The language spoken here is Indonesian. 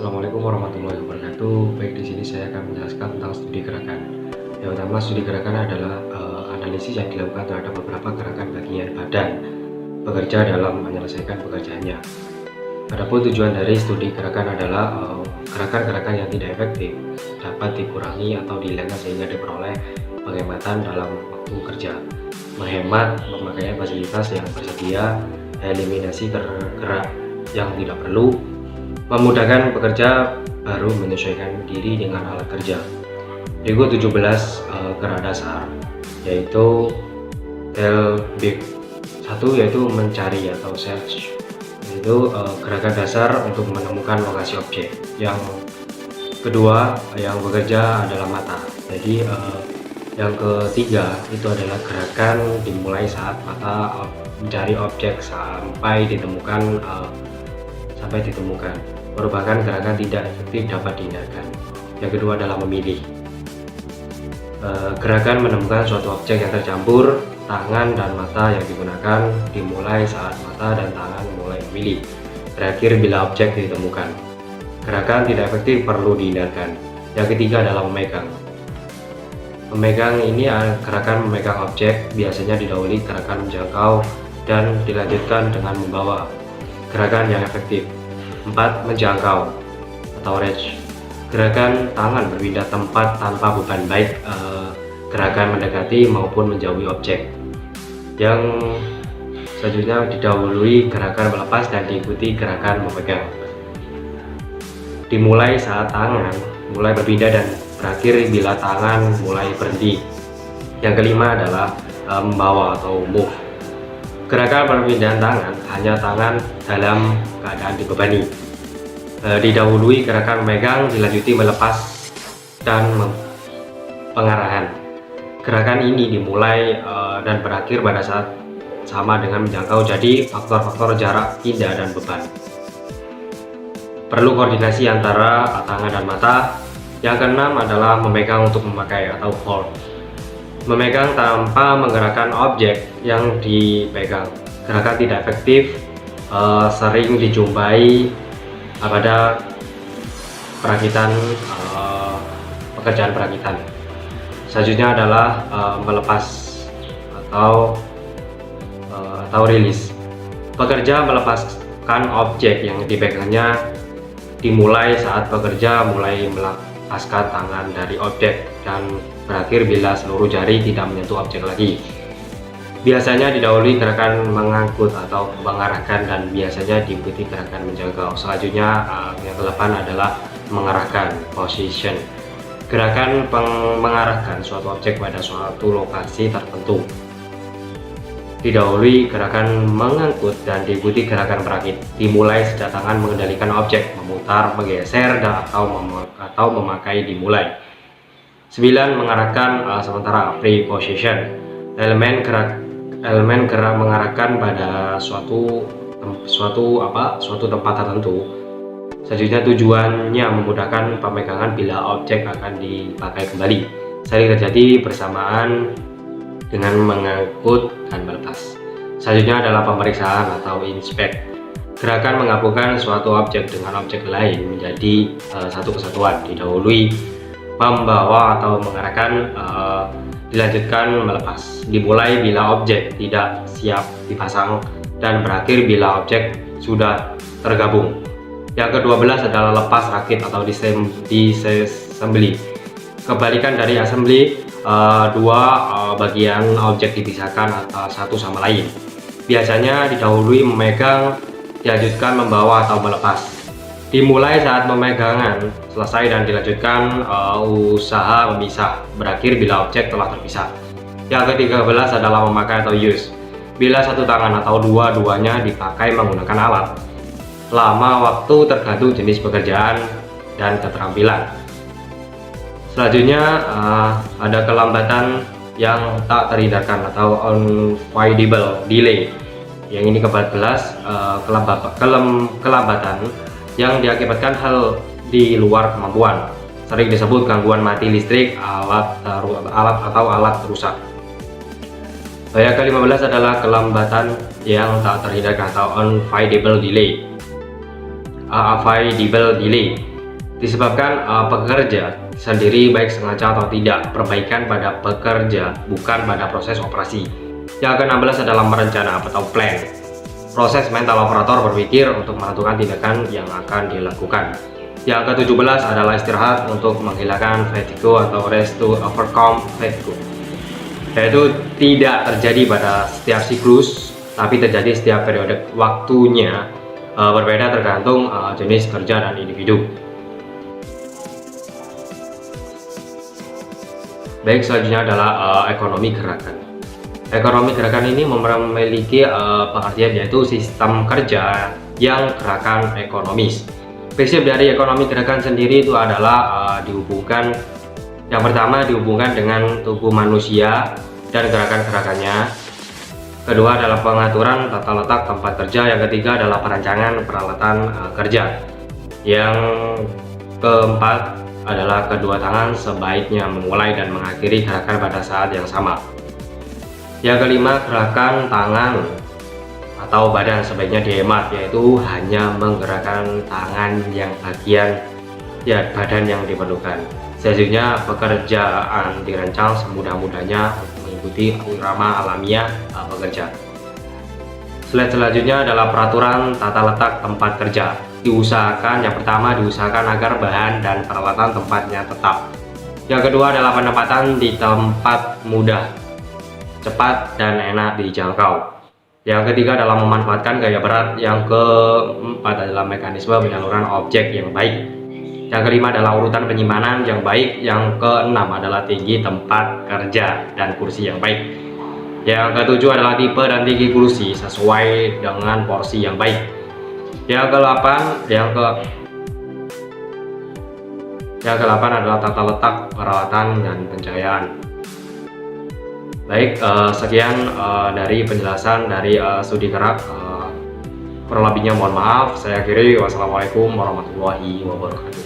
Assalamualaikum warahmatullahi wabarakatuh. Baik, di sini saya akan menjelaskan tentang studi gerakan. Yang pertama, studi gerakan adalah analisis yang dilakukan terhadap beberapa gerakan bagian badan bekerja dalam menyelesaikan pekerjaannya. Adapun tujuan dari studi gerakan adalah gerakan-gerakan yang tidak efektif dapat dikurangi atau dihilangkan sehingga diperoleh penghematan dalam waktu kerja, menghemat pemakaian fasilitas yang tersedia, eliminasi gerak yang tidak perlu, memudahkan pekerja baru menyesuaikan diri dengan alat kerja. Berikut 17 gerak dasar, yaitu Big 1 yaitu mencari atau search, yaitu gerakan dasar untuk menemukan lokasi objek. Yang kedua yang bekerja adalah mata. Jadi yang ketiga itu adalah gerakan dimulai saat mata mencari objek sampai ditemukan merupakan gerakan tidak efektif dapat dihindarkan. Yang kedua adalah memilih. Gerakan menemukan suatu objek yang tercampur, tangan dan mata yang digunakan dimulai saat mata dan tangan mulai memilih. Terakhir bila objek ditemukan. Gerakan tidak efektif perlu dihindarkan. Yang ketiga adalah memegang. Memegang ini gerakan memegang objek, biasanya didahului gerakan menjangkau dan dilanjutkan dengan membawa. Gerakan yang efektif. 4. Menjangkau atau reach. Gerakan tangan berpindah tempat tanpa beban, baik gerakan mendekati maupun menjauhi objek. Yang selanjutnya didahului gerakan melepas dan diikuti gerakan memegang. Dimulai saat tangan mulai berpindah dan berakhir bila tangan mulai berhenti. Yang kelima adalah membawa atau move. Gerakan perpindahan tangan hanya tangan dalam keadaan dibebani. Didahului gerakan memegang, dilanjuti melepas dan pengarahan. Gerakan ini dimulai dan berakhir pada saat sama dengan menjangkau, jadi faktor-faktor jarak, pindah, dan beban. Perlu koordinasi antara tangan dan mata. Yang keenam adalah memegang untuk memakai atau hold. Memegang tanpa menggerakkan objek yang dipegang. Gerakan tidak efektif, sering dijumpai pada perakitan, pekerjaan perakitan. Selanjutnya adalah melepas atau rilis. Pekerja melepaskan objek yang dipegangnya dimulai saat pekerja mulai melepaskan tangan dari objek dan berakhir bila seluruh jari tidak menyentuh objek lagi. Biasanya didahului gerakan mengangkut atau mengarahkan dan biasanya diikuti gerakan menjangkau. Selanjutnya yang ke-8 adalah mengarahkan, position. Gerakan mengarahkan suatu objek pada suatu lokasi tertentu. Didahului gerakan mengangkut dan diikuti gerakan merakit. Dimulai sejak tangan mengendalikan objek, memutar, menggeser, atau memakai dimulai. 9. Mengarahkan sementara, preposition. Elemen gerak mengarahkan pada suatu tempat tertentu. Selanjutnya tujuannya memudahkan pemegangan bila objek akan dipakai kembali. Sering terjadi bersamaan dengan mengangkut dan melepas. Selanjutnya adalah pemeriksaan atau inspect. Gerakan menggabungkan suatu objek dengan objek lain menjadi satu kesatuan. Didahului membawa atau mengarahkan, dilanjutkan melepas. Dimulai bila objek tidak siap dipasang dan berakhir bila objek sudah tergabung. Yang ke-12 adalah lepas rakit atau disassembly. Kebalikan dari assembly, dua bagian objek dipisahkan satu sama lain. Biasanya didahului memegang, dilanjutkan membawa atau melepas. Dimulai saat pemegangan selesai dan dilanjutkan usaha memisah, berakhir bila objek telah terpisah. Yang ke-13 adalah memakai atau use. Bila satu tangan atau dua-duanya dipakai menggunakan alat. Lama waktu tergantung jenis pekerjaan dan keterampilan. Selanjutnya ada kelambatan yang tak terhindarkan atau unavoidable delay. Yang ini ke-14, kelambatan yang diakibatkan hal di luar kemampuan, sering disebut gangguan mati listrik, alat rusak. Yang ke-15 adalah kelambatan yang tak terhindarkan atau unavoidable delay. Disebabkan pekerja sendiri baik sengaja atau tidak, perbaikan pada pekerja bukan pada proses operasi. Yang ke-16 adalah merencana atau plan. Proses mental operator berpikir untuk menentukan tindakan yang akan dilakukan. Yang ke-17 adalah istirahat untuk menghilangkan fatigue atau rest to overcome fatigue. Yaitu tidak terjadi pada setiap siklus, tapi terjadi setiap periode waktunya, berbeda tergantung jenis kerja dan individu. Baik, selanjutnya adalah ekonomi gerakan. Ekonomi gerakan ini memiliki pengertian yaitu sistem kerja yang gerakan ekonomis. Prinsip dari ekonomi gerakan sendiri itu adalah dihubungkan, yang pertama dihubungkan dengan tubuh manusia dan gerakan-gerakannya. Kedua adalah pengaturan tata letak tempat kerja. Yang ketiga adalah perancangan peralatan kerja. Yang keempat adalah kedua tangan sebaiknya memulai dan mengakhiri gerakan pada saat yang sama. Yang kelima, gerakan tangan atau badan sebaiknya dihemat, yaitu hanya menggerakkan tangan yang bagian badan yang diperlukan. Selanjutnya, pekerjaan dirancang semudah-mudahnya mengikuti irama alamiah pekerja. Slide selanjutnya adalah peraturan tata letak tempat kerja. Yang pertama diusahakan agar bahan dan peralatan tempatnya tetap. Yang kedua adalah penempatan di tempat mudah, cepat dan enak dijangkau. Yang ketiga adalah memanfaatkan gaya berat. Yang keempat adalah mekanisme penyaluran objek yang baik. Yang kelima adalah urutan penyimpanan yang baik. Yang keenam adalah tinggi tempat kerja dan kursi yang baik. Yang ketujuh adalah tipe dan tinggi kursi sesuai dengan porsi yang baik. Yang ke-8 adalah tata letak peralatan dan pencahayaan. Baik, sekian dari penjelasan dari studi gerak. Kurang lebihnya mohon maaf. Saya akhiri. Wassalamualaikum warahmatullahi wabarakatuh.